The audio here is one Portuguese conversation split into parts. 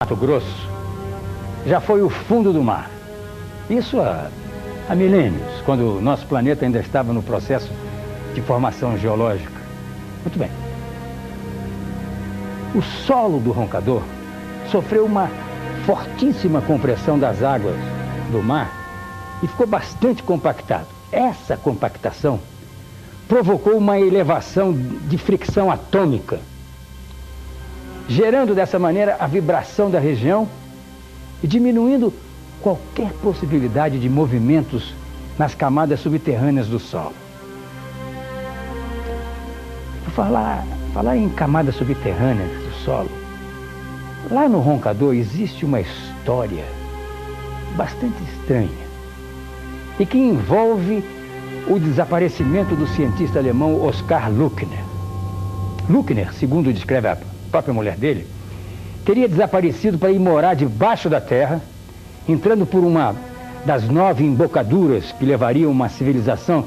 Mato Grosso já foi o fundo do mar. Isso há milênios, quando o nosso planeta ainda estava no processo de formação geológica. Muito bem. O solo do Roncador sofreu uma fortíssima compressão das águas do mar e ficou bastante compactado. Essa compactação provocou uma elevação de fricção atômica, gerando dessa maneira a vibração da região e diminuindo qualquer possibilidade de movimentos nas camadas subterrâneas do solo. Por falar em camadas subterrâneas do solo, lá no Roncador existe uma história bastante estranha e que envolve o desaparecimento do cientista alemão Oskar Luckner. Luckner, segundo descreve a própria mulher dele, teria desaparecido para ir morar debaixo da terra, entrando por uma das 9 embocaduras que levariam uma civilização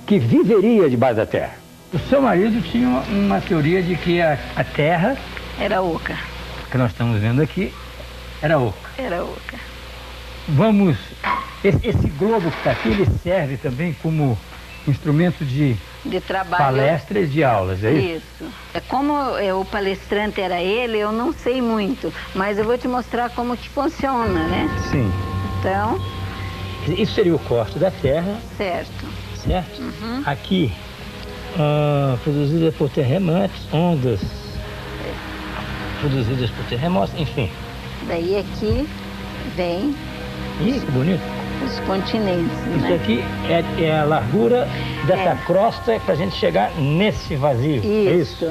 que viveria debaixo da terra. O seu marido tinha uma teoria de que a terra... Era oca. Que nós estamos vendo aqui, era oca. Era oca. Vamos... Esse globo que está aqui, ele serve também como instrumento de trabalho, palestras e de aulas, é isso? Isso. Como o palestrante era ele, eu não sei muito, mas eu vou te mostrar como que funciona, né? Sim. Então... Isso seria o corte da terra. Certo. Certo? Uhum. Aqui, produzida por terremotos, ondas produzidas por terremotos, enfim. Daí aqui vem... Ih, que bonito. Os continentes, Isso né? aqui é a largura dessa crosta para a gente chegar nesse vazio. Isso,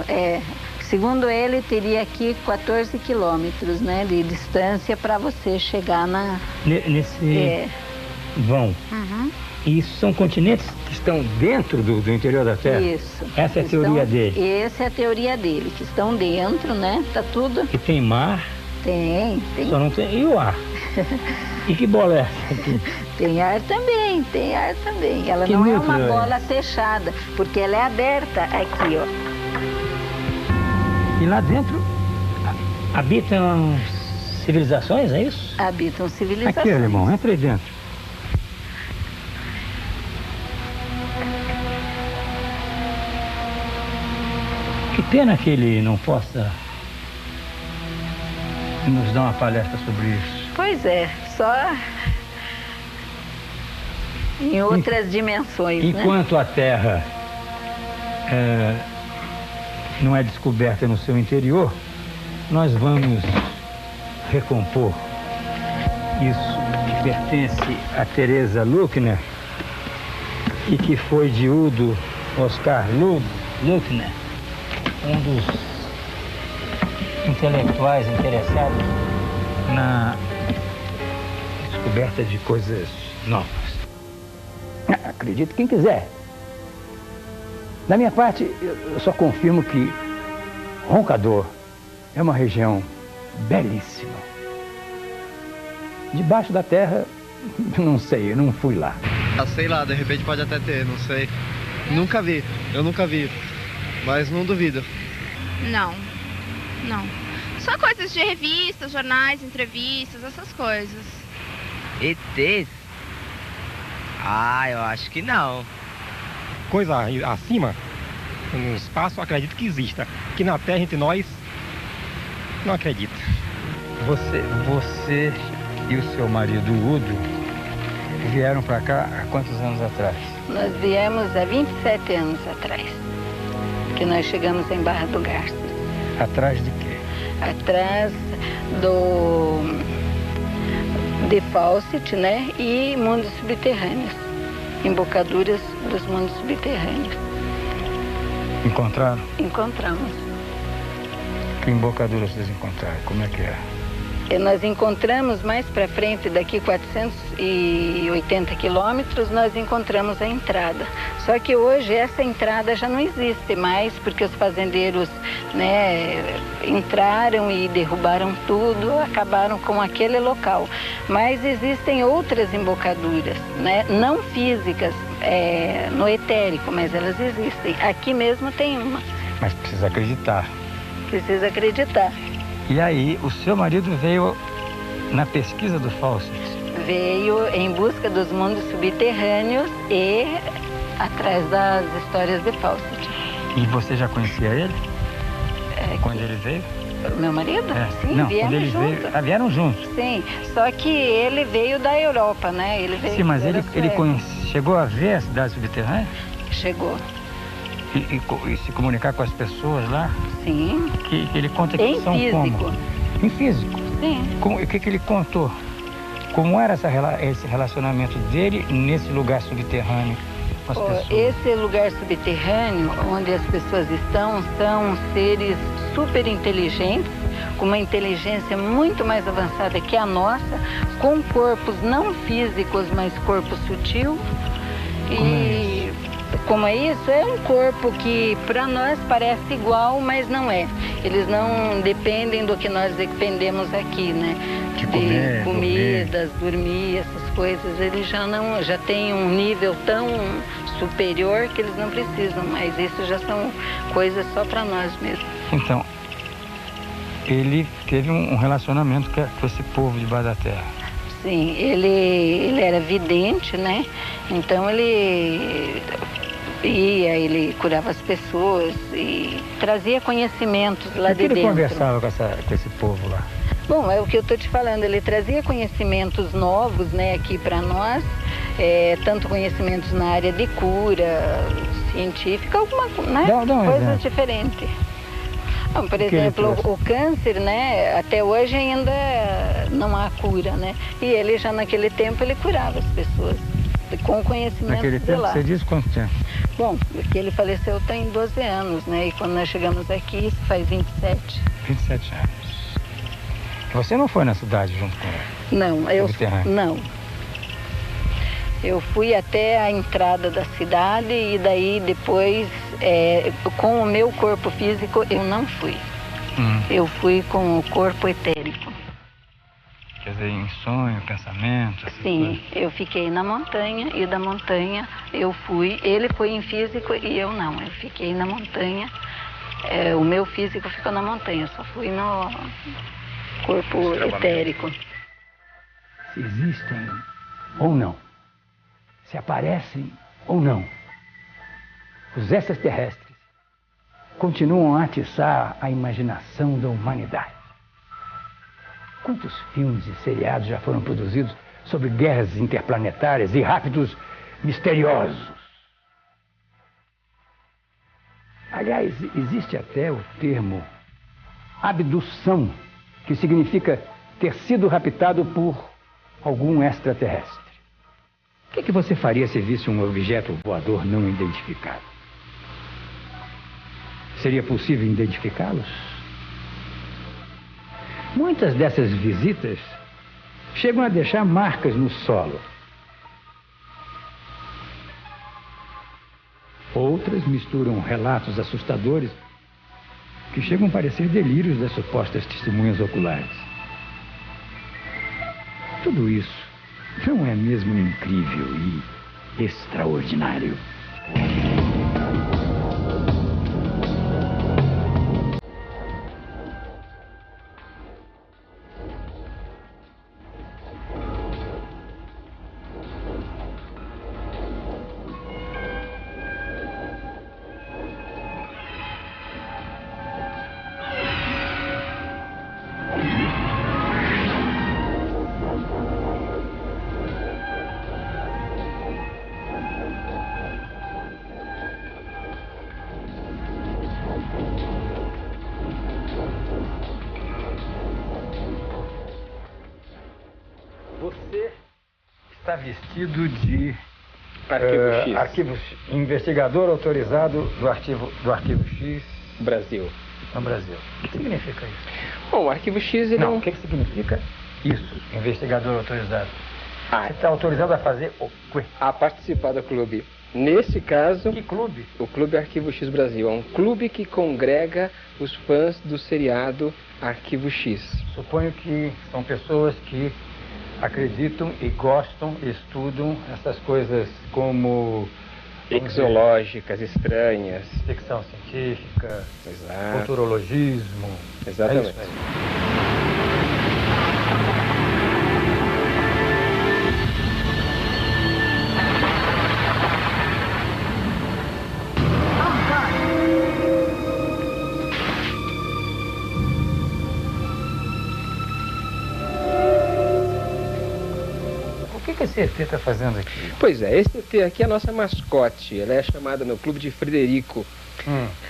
Segundo ele, teria aqui 14 quilômetros, né, de distância para você chegar nesse vão. Uhum. E isso são continentes que estão dentro do interior da Terra? Isso. Essa é a teoria dele? Essa é a teoria dele, que estão dentro, né? Tá tudo... E tem mar? Tem. Só não tem... E o ar? E que bola é essa aqui? Tem ar também. Ela Que não é núcleo uma bola fechada, porque ela é aberta aqui, ó. E lá dentro habitam civilizações, é isso? Habitam civilizações. Aqui, irmão, entra aí dentro. Que pena que ele não possa nos dar uma palestra sobre isso. Pois é, só em outras dimensões, Enquanto a Terra não é descoberta no seu interior, nós vamos recompor isso que pertence a Teresa Luckner e que foi de Udo Oskar Luckner, um dos intelectuais interessados na descoberta de coisas novas. Acredite quem quiser. Da minha parte, eu só confirmo que Roncador é uma região belíssima. Debaixo da terra, não sei, eu não fui lá. Sei lá, de repente pode até ter, não sei. Eu nunca vi, mas não duvido. Não. Só coisas de revistas, jornais, entrevistas, essas coisas. ETs? Eu acho que não. Coisa acima, no espaço, eu acredito que exista. Aqui na Terra, entre nós, não acredito. Você e o seu marido Udo vieram para cá há quantos anos atrás? Nós viemos há 27 anos atrás, que nós chegamos em Barra do Garças. Atrás de quê? Atrás de Fawcett, né? E mundos subterrâneos. Embocaduras dos mundos subterrâneos. Encontraram? Encontramos. Que embocaduras vocês encontraram? Como é que é? Nós encontramos mais para frente, daqui 480 quilômetros, nós encontramos a entrada. Só que hoje essa entrada já não existe mais, porque os fazendeiros, né, entraram e derrubaram tudo, acabaram com aquele local. Mas existem outras embocaduras, né, não físicas, no etérico, mas elas existem. Aqui mesmo tem uma. Mas precisa acreditar. Precisa acreditar. E aí, o seu marido veio na pesquisa do Fawcett? Veio em busca dos mundos subterrâneos e atrás das histórias de Fawcett. E você já conhecia ele? Quando ele veio? Meu marido? Sim, não, viemos quando ele juntos. veio, vieram juntos. Sim, só que ele veio da Europa, né? Ele veio. Sim, mas ele chegou a ver a cidade subterrânea? Chegou. E se comunicar com as pessoas lá? Sim. Que ele conta que são físico. como? Em físico? Sim. O que ele contou? Como era esse relacionamento dele nesse lugar subterrâneo com as pessoas? Esse lugar subterrâneo, onde as pessoas estão, são seres super inteligentes, com uma inteligência muito mais avançada que a nossa, com corpos não físicos, mas corpo sutil. Como é isso? É um corpo que para nós parece igual, mas não é. Eles não dependem do que nós dependemos aqui, né? De comer, comidas, dormir, essas coisas. Eles já têm um nível tão superior que eles não precisam, mas isso já são coisas só para nós mesmo. Então, ele teve um relacionamento com esse povo debaixo da terra. Sim, ele era vidente, né? Então ele ele curava as pessoas e trazia conhecimentos lá de dentro. Ele conversava com esse povo lá? Bom, é o que eu estou te falando, ele trazia conhecimentos novos, né, aqui para nós, tanto conhecimentos na área de cura, científica, alguma coisa diferente. Bom, por exemplo, o câncer, né, até hoje ainda não há cura, né, e ele já naquele tempo ele curava as pessoas com conhecimento naquele de tempo, lá. você diz quanto tempo? Bom, porque ele faleceu tem 12 anos, né, e quando nós chegamos aqui, isso faz 27. 27 anos. Você não foi na cidade junto com ele? Não, eu fui até a entrada da cidade e daí depois, com o meu corpo físico, eu não fui. Eu fui com o corpo etérico. Quer dizer, em sonho, pensamento? Sim, eu fiquei na montanha e da montanha eu fui. Ele foi em físico e eu não. Eu fiquei na montanha. O meu físico ficou na montanha, eu só fui no corpo etérico. Se existem ou não, se aparecem ou não, os extraterrestres continuam a atiçar a imaginação da humanidade. Quantos filmes e seriados já foram produzidos sobre guerras interplanetárias e raptos misteriosos? Aliás, existe até o termo abdução, que significa ter sido raptado por algum extraterrestre. O que você faria se visse um objeto voador não identificado? Seria possível identificá-los? Muitas dessas visitas chegam a deixar marcas no solo. Outras misturam relatos assustadores que chegam a parecer delírios das supostas testemunhas oculares. Tudo isso não é mesmo incrível e extraordinário? Você está vestido de Arquivo X. Investigador autorizado do Arquivo X Brasil. no Brasil. O que significa isso? Bom, o Arquivo X ele O que significa isso? Investigador autorizado. Você está autorizado a fazer o quê? A participar do clube. Nesse caso, Que clube? o Clube Arquivo X Brasil é um clube que congrega os fãs do seriado Arquivo X. Suponho que são pessoas que acreditam e gostam, estudam essas coisas como Exológicas, estranhas. ficção científica, Exato. futurologismo. Exatamente. É isso aí. O que esse ET está fazendo aqui? Pois é, esse ET aqui é a nossa mascote. Ela é chamada no Clube de Frederico.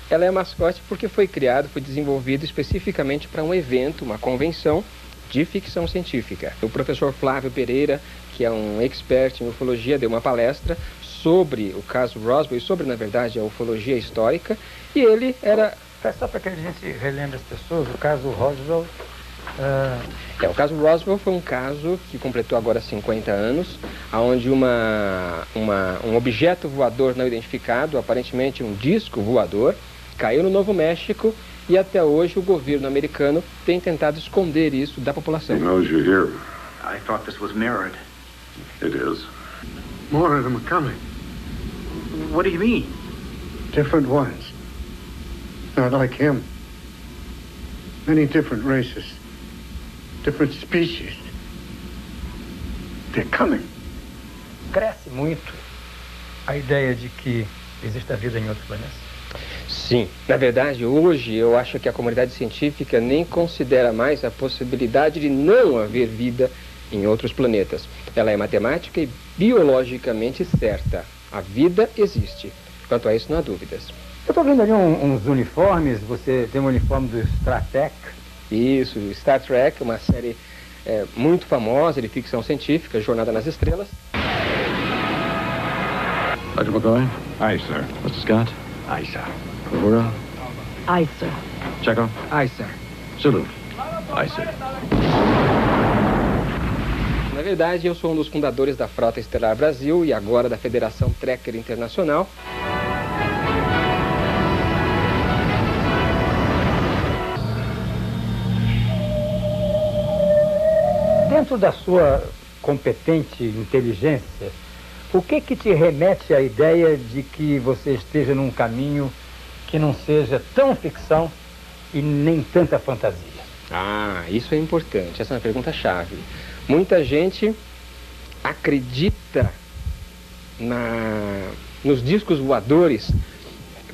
Ela é mascote porque foi desenvolvido especificamente para um evento, uma convenção de ficção científica. O professor Flávio Pereira, que é um expert em ufologia, deu uma palestra sobre o caso Roswell e sobre, na verdade, a ufologia histórica. E ele era... Só para que a gente relembre as pessoas, o caso Roswell... o caso Roswell foi um caso que completou agora 50 anos, onde um objeto voador não identificado, aparentemente um disco voador, caiu no Novo México e até hoje o governo americano tem tentado esconder isso da população. He knows you're here. I thought this was mirrored. It is. More of them are coming. What do you mean? Different ones. Not like him. Many different races. Different species. They're coming. Cresce muito a ideia de que existe a vida em outros planetas? Sim. Na verdade, hoje eu acho que a comunidade científica nem considera mais a possibilidade de não haver vida em outros planetas. Ela é matemática e biologicamente certa. A vida existe. Quanto a isso, não há dúvidas. Eu estou vendo ali uns uniformes. Você tem um uniforme do Star Trek. Isso, Star Trek, uma série muito famosa de ficção científica, Jornada nas Estrelas. Dr. McCoy? Aye, sir. Mr. Scott? Aye, sir. Uhura? Aye, sir. Chekhov? Aye, sir. Sulu? Aye, sir. Na verdade, eu sou um dos fundadores da Frota Estelar Brasil e agora da Federação Trekker Internacional. Dentro da sua competente inteligência, o que te remete à ideia de que você esteja num caminho que não seja tão ficção e nem tanta fantasia? Ah, isso é importante. Essa é uma pergunta-chave. Muita gente acredita nos discos voadores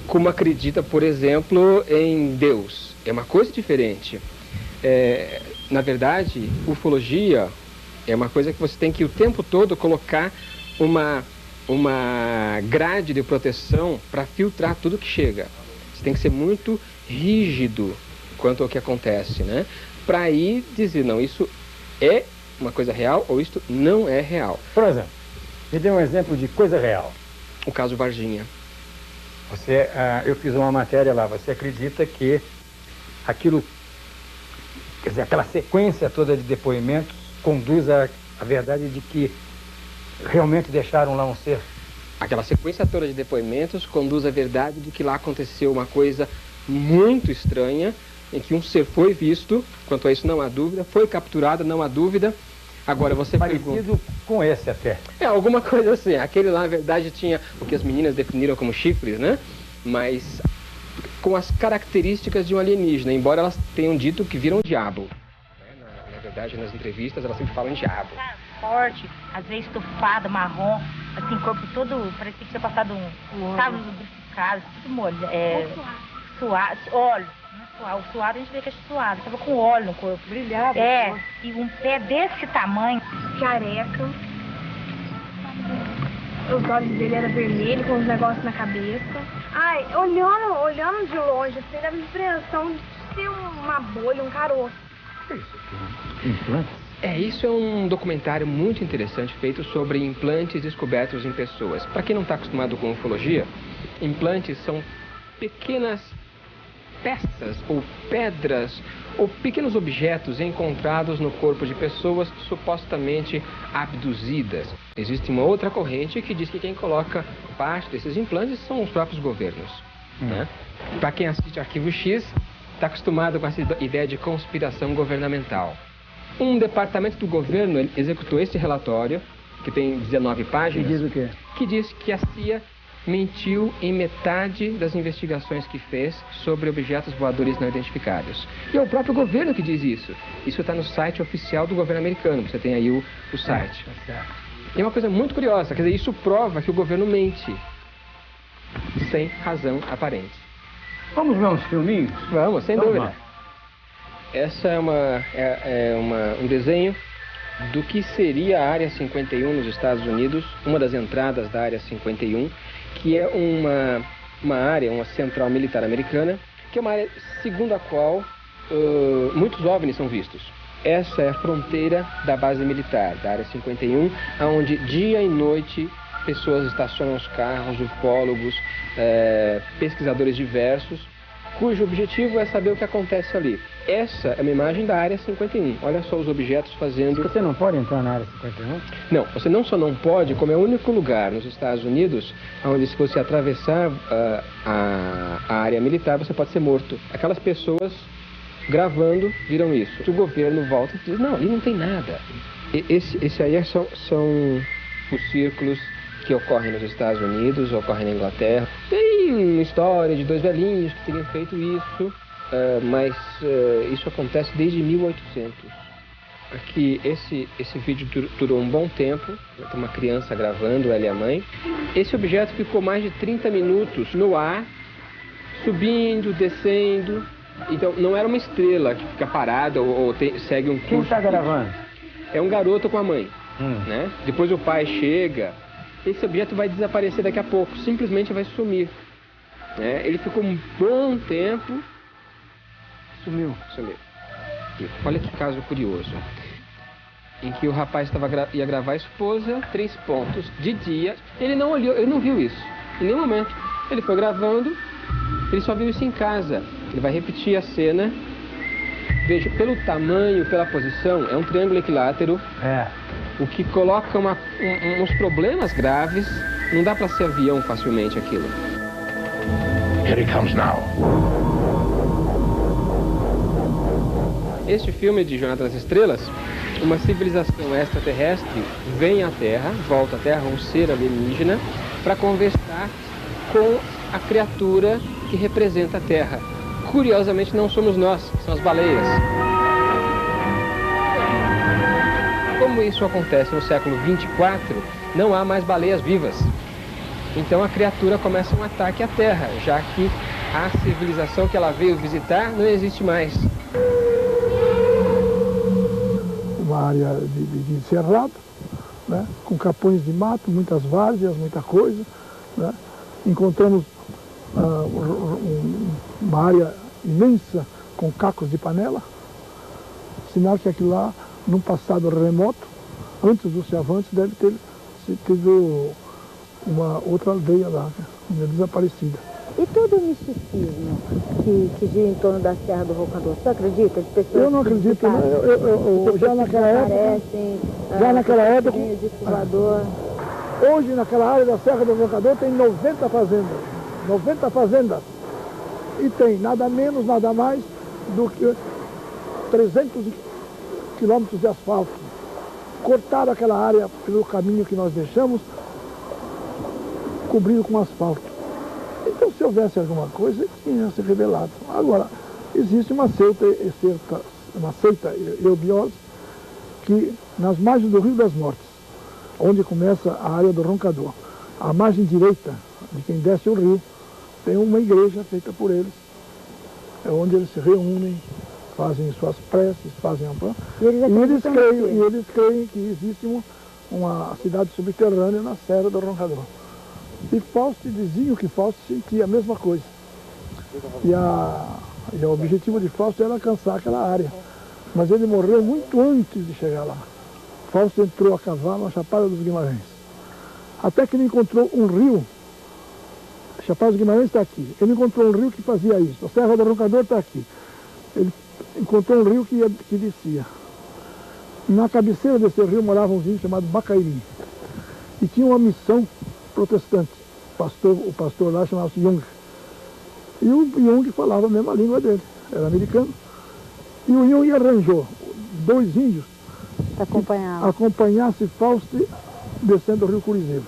como acredita, por exemplo, em Deus. É uma coisa diferente. Na verdade, ufologia é uma coisa que você tem que o tempo todo colocar uma grade de proteção para filtrar tudo que chega. Você tem que ser muito rígido quanto ao que acontece, né? Para aí dizer, não, isso é uma coisa real ou isto não é real. Por exemplo, me dê um exemplo de coisa real. O caso Varginha. Eu fiz uma matéria lá, você acredita que aquilo, quer dizer, aquela sequência toda de depoimentos conduz à verdade de que realmente deixaram lá um ser? Aquela sequência toda de depoimentos conduz à verdade de que lá aconteceu uma coisa muito estranha, em que um ser foi visto, quanto a isso não há dúvida, foi capturado, não há dúvida. Agora você parecido com esse até. Alguma coisa assim. Aquele lá, na verdade, tinha o que as meninas definiram como chifres, né? Mas com as características de um alienígena, embora elas tenham dito que viram o diabo. Na verdade, nas entrevistas, elas sempre falam diabo. Forte, às vezes estufado, marrom, assim, corpo todo, parecia que tinha passado tava lubrificado, tudo molho, suado, óleo. O suado a gente vê que é suado, tava com óleo no corpo. Brilhava. E um pé desse tamanho. Careca. Os olhos dele eram vermelhos, com os negócios na cabeça. Ai, olhando de longe, assim, dava a impressão de ser uma bolha, um caroço. Implantes? Isso é um documentário muito interessante feito sobre implantes descobertos em pessoas. Para quem não está acostumado com ufologia, implantes são pequenas peças ou pedras ou pequenos objetos encontrados no corpo de pessoas supostamente abduzidas. Existe uma outra corrente que diz que quem coloca parte desses implantes são os próprios governos. Né? Para quem assiste Arquivo X, está acostumado com essa ideia de conspiração governamental. Um departamento do governo executou esse relatório, que tem 19 páginas, que diz o quê? Que diz que a CIA mentiu em metade das investigações que fez sobre objetos voadores não identificados. E é o próprio governo que diz isso. Isso está no site oficial do governo americano. Você tem aí o site. E é uma coisa muito curiosa. Quer dizer, isso prova que o governo mente sem razão aparente. Vamos ver uns filminhos? Vamos, sem dúvida. Essa é um desenho do que seria a Área 51 nos Estados Unidos, uma das entradas da Área 51, que é uma área, uma central militar americana, que é uma área segundo a qual muitos OVNIs são vistos. Essa é a fronteira da base militar, da Área 51, onde dia e noite pessoas estacionam os carros, ufólogos, pesquisadores diversos, cujo objetivo é saber o que acontece ali. Essa é uma imagem da Área 51. Olha só os objetos fazendo... Você não pode entrar na Área 51? Não, você não só não pode, como é o único lugar nos Estados Unidos onde, se você atravessar a área militar, você pode ser morto. Aquelas pessoas gravando viram isso. O governo volta e diz, não, ali não tem nada. Esse aí são os círculos que ocorrem nos Estados Unidos, ocorrem na Inglaterra. Tem uma história de dois velhinhos que teriam feito isso, mas isso acontece desde 1800. Aqui, esse vídeo durou um bom tempo, tem uma criança gravando, ela e a mãe. Esse objeto ficou mais de 30 minutos no ar, subindo, descendo. Então, não era uma estrela que fica parada ou segue um curso. Quem está gravando? É um garoto com a mãe, né? Depois o pai chega. Esse objeto vai desaparecer daqui a pouco, simplesmente vai sumir. Né? Ele ficou um bom tempo, sumiu. E olha que caso curioso, em que o rapaz ia gravar a esposa, 3 pontos, de dia. Ele não olhou, ele não viu isso, em nenhum momento. Ele foi gravando, ele só viu isso em casa. Ele vai repetir a cena. Veja, pelo tamanho, pela posição, é um triângulo equilátero. O que coloca uns problemas graves. Não dá para ser avião facilmente aquilo. Here he comes now. Este filme de Jornada nas Estrelas, uma civilização extraterrestre vem à Terra, volta à Terra, um ser alienígena, para conversar com a criatura que representa a Terra. Curiosamente, não somos nós, são as baleias. Como isso acontece no século 24, não há mais baleias vivas. Então a criatura começa um ataque à Terra, já que a civilização que ela veio visitar não existe mais. Uma área de cerrado, né, com capões de mato, muitas várzeas, muita coisa. Né. Encontramos uma área imensa com cacos de panela, sinal que aquilo lá, num passado remoto, antes dos Chavantes, deve ter tido uma outra aldeia lá, desaparecida. E todo o misticismo que gira em torno da Serra do Roncador, você acredita? De pessoas eu não acredito, eu já naquela época, hoje naquela área da Serra do Roncador tem 90 fazendas, 90 fazendas, e tem nada menos, nada mais do que 300 quilômetros de asfalto. Cortaram aquela área pelo caminho que nós deixamos, cobriram com asfalto. Então, se houvesse alguma coisa, tinha se revelado. Agora, existe uma seita eubiosa, que nas margens do Rio das Mortes, onde começa a área do Roncador, à margem direita de quem desce o rio, tem uma igreja feita por eles, é onde eles se reúnem, fazem suas preces, fazem e eles creem que existe uma cidade subterrânea na Serra do Roncador. E Fausto dizia que Fausto sentia a mesma coisa. E o objetivo de Fausto era alcançar aquela área. Mas ele morreu muito antes de chegar lá. Fausto entrou a cavalo na Chapada dos Guimarães. Até que ele encontrou um rio. A Chapada dos Guimarães está aqui. Ele encontrou um rio que fazia isso. A Serra do Roncador está aqui. Ele encontrou um rio que descia. Na cabeceira desse rio morava um índio chamado Bacairi. E tinha uma missão protestante. O pastor lá chamava-se Jung. E o Jung falava a mesma língua dele, era americano. E o Jung arranjou 2 índios para acompanhasse Fausto descendo o rio Curizeiro.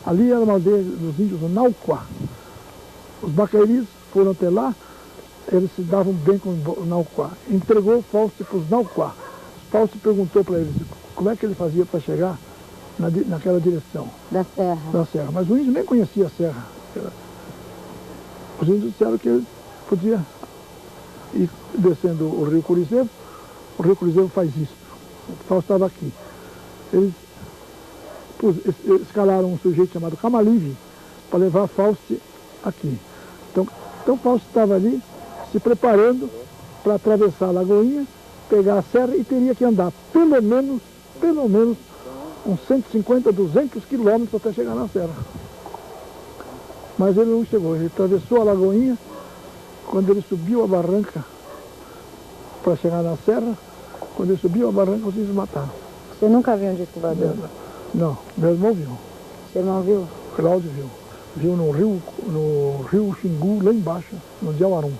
Ali era uma aldeia dos índios do Nauquá. Os Baqueiris foram até lá, eles se davam bem com o Nauquá. Entregou Fausto para os Nauquá. Fausto perguntou para eles como é que ele fazia para chegar naquela direção. Da serra. Da serra. Mas o índio nem conhecia a serra. Os índios disseram que ele podia ir descendo o rio Curizevo. O rio Curizevo faz isso. O Fausto estava aqui. Eles escalaram um sujeito chamado Camalive para levar Fausto aqui. Então Fausto estava ali se preparando para atravessar a Lagoinha, pegar a serra e teria que andar pelo menos uns 150, 200 quilômetros até chegar na serra. Mas ele não chegou, ele atravessou a Lagoinha. Quando ele subiu a barranca para chegar na serra, quando ele subiu a barranca, os índios mataram. Você nunca viu um disco voador? Não, meu irmão viu. Seu irmão viu? Cláudio viu. Viu no rio Xingu, lá embaixo, no Diauarum.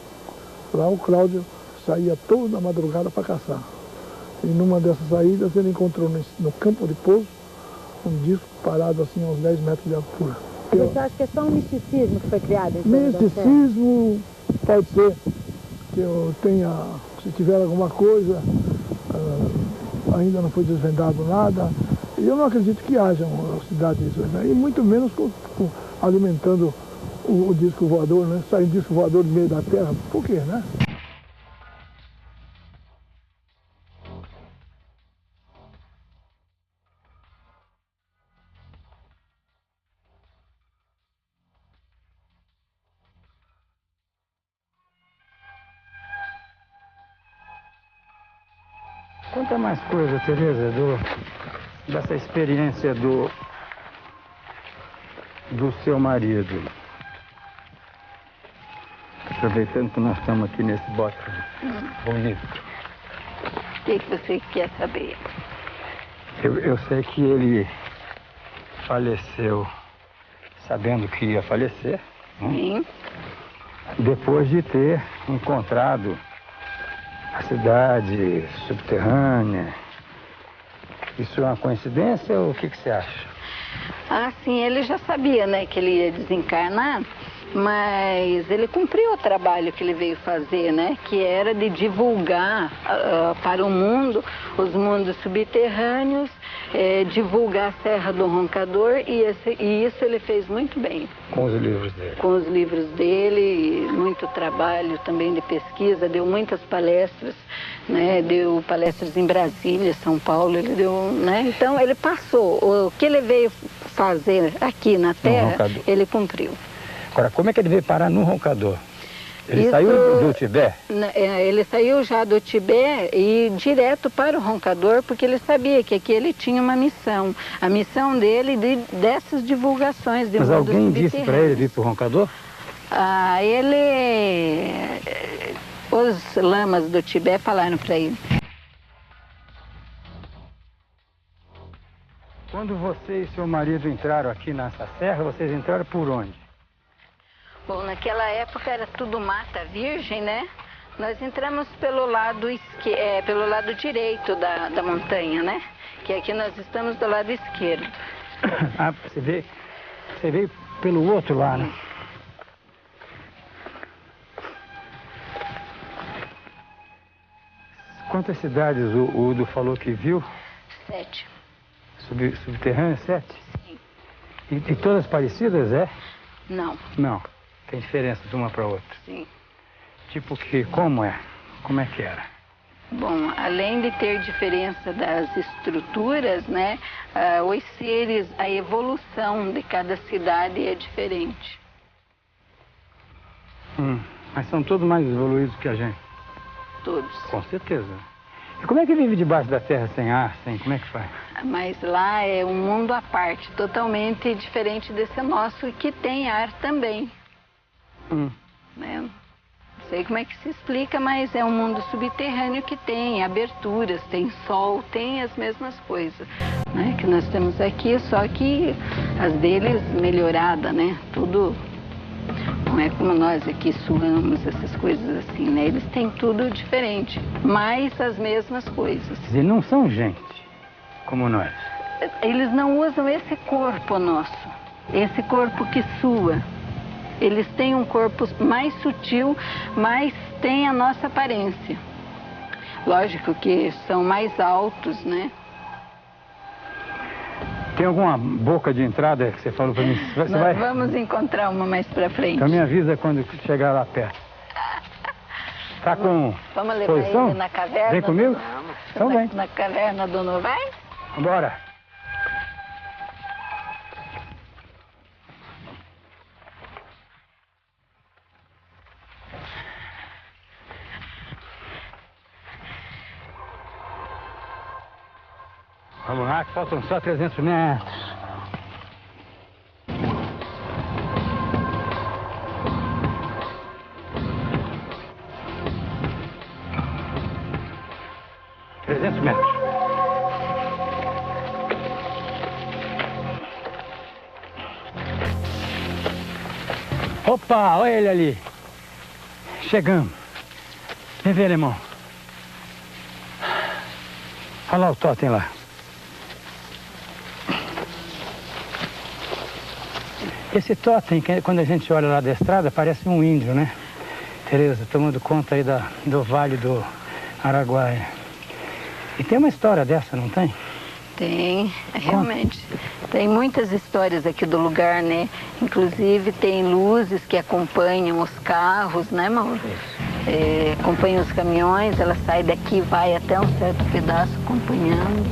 Lá o Cláudio saía toda a madrugada para caçar. E numa dessas saídas ele encontrou no campo de pouso um disco parado assim a uns 10 metros de altura. Você acha que é só um misticismo que foi criado em torno da serra? Misticismo, pode ser que eu tenha, se tiver alguma coisa, ainda não foi desvendado nada. E eu não acredito que haja uma cidade disso, né? E muito menos alimentando o disco voador, né? Sai um disco voador do meio da terra, por quê, né? Conta mais coisa, Tereza, dessa experiência do seu marido. Aproveitando que nós estamos aqui nesse bote bonito. O que você quer saber? Eu sei que ele faleceu sabendo que ia falecer. Sim. Né? Depois de ter encontrado a cidade subterrânea. Isso é uma coincidência ou o que você acha? Ah, sim, ele já sabia, né, que ele ia desencarnar, mas ele cumpriu o trabalho que ele veio fazer, né, que era de divulgar para o mundo os mundos subterrâneos, divulgar a Serra do Roncador, e isso ele fez muito bem. Com os livros dele? Com os livros dele, muito trabalho também de pesquisa, deu muitas palestras, né, deu palestras em Brasília, São Paulo, ele deu, né, então ele passou, o que ele veio fazer aqui na Terra, ele cumpriu. Agora, como é que ele veio parar no Roncador? Ele saiu do Tibete? Ele saiu já do Tibete e direto para o Roncador, porque ele sabia que aqui ele tinha uma missão. A missão dele dessas divulgações de mundos subterrâneos. Mas alguém disse para ele vir para o Roncador? Os lamas do Tibete falaram para ele. Quando você e seu marido entraram aqui nessa serra, vocês entraram por onde? Bom, naquela época era tudo mata virgem, né? Nós entramos pelo lado direito da montanha, né? Que aqui nós estamos do lado esquerdo. Ah, você veio pelo outro lado, né? Quantas cidades o Udo falou que viu? 7. Subterrâneo, 7? Sim. E todas parecidas, é? Não. Não. Tem diferença de uma para outra? Sim. Tipo que, como é? Como é que era? Bom, além de ter diferença das estruturas, né, os seres, a evolução de cada cidade é diferente. Mas são todos mais evoluídos que a gente? Todos. Com certeza. E como é que vive debaixo da terra sem ar, como é que faz? Mas lá é um mundo à parte, totalmente diferente desse nosso, que tem ar também. Né? Não sei como é que se explica, mas é um mundo subterrâneo que tem aberturas, tem sol, tem as mesmas coisas, né, que nós temos aqui, só que as deles melhorada, né? Tudo não é como nós aqui suamos, essas coisas assim, né? Eles têm tudo diferente, mas as mesmas coisas. E não são gente como nós. Eles não usam esse corpo nosso. esse corpo que sua. Eles têm um corpo mais sutil, mas tem a nossa aparência. Lógico que são mais altos, né? Tem alguma boca de entrada que você falou para mim? Vamos encontrar uma mais para frente. Então me avisa quando chegar lá perto. Tá com Vamos levar posição? ele na caverna? Vem comigo? Então vem. Na caverna do Novaes? Bora. Vamos lá, que faltam só 300 metros. Opa, olha ele ali. Chegamos. Vem ver, irmão. Olha lá o totem lá. Esse totem, quando a gente olha lá da estrada, parece um índio, né? Tereza, tomando conta aí do Vale do Araguaia. E tem uma história dessa, não tem? Tem, realmente. Tem muitas histórias aqui do lugar, né? Inclusive tem luzes que acompanham os carros, né, Mauro? Acompanham os caminhões, ela sai daqui e vai até um certo pedaço acompanhando.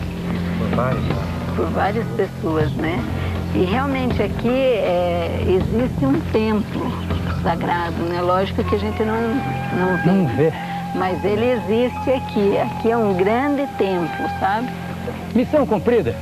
Por várias pessoas, né? E realmente aqui existe um templo sagrado, né? Lógico que a gente não vê. Mas ele existe aqui. Aqui é um grande templo, sabe? Missão cumprida.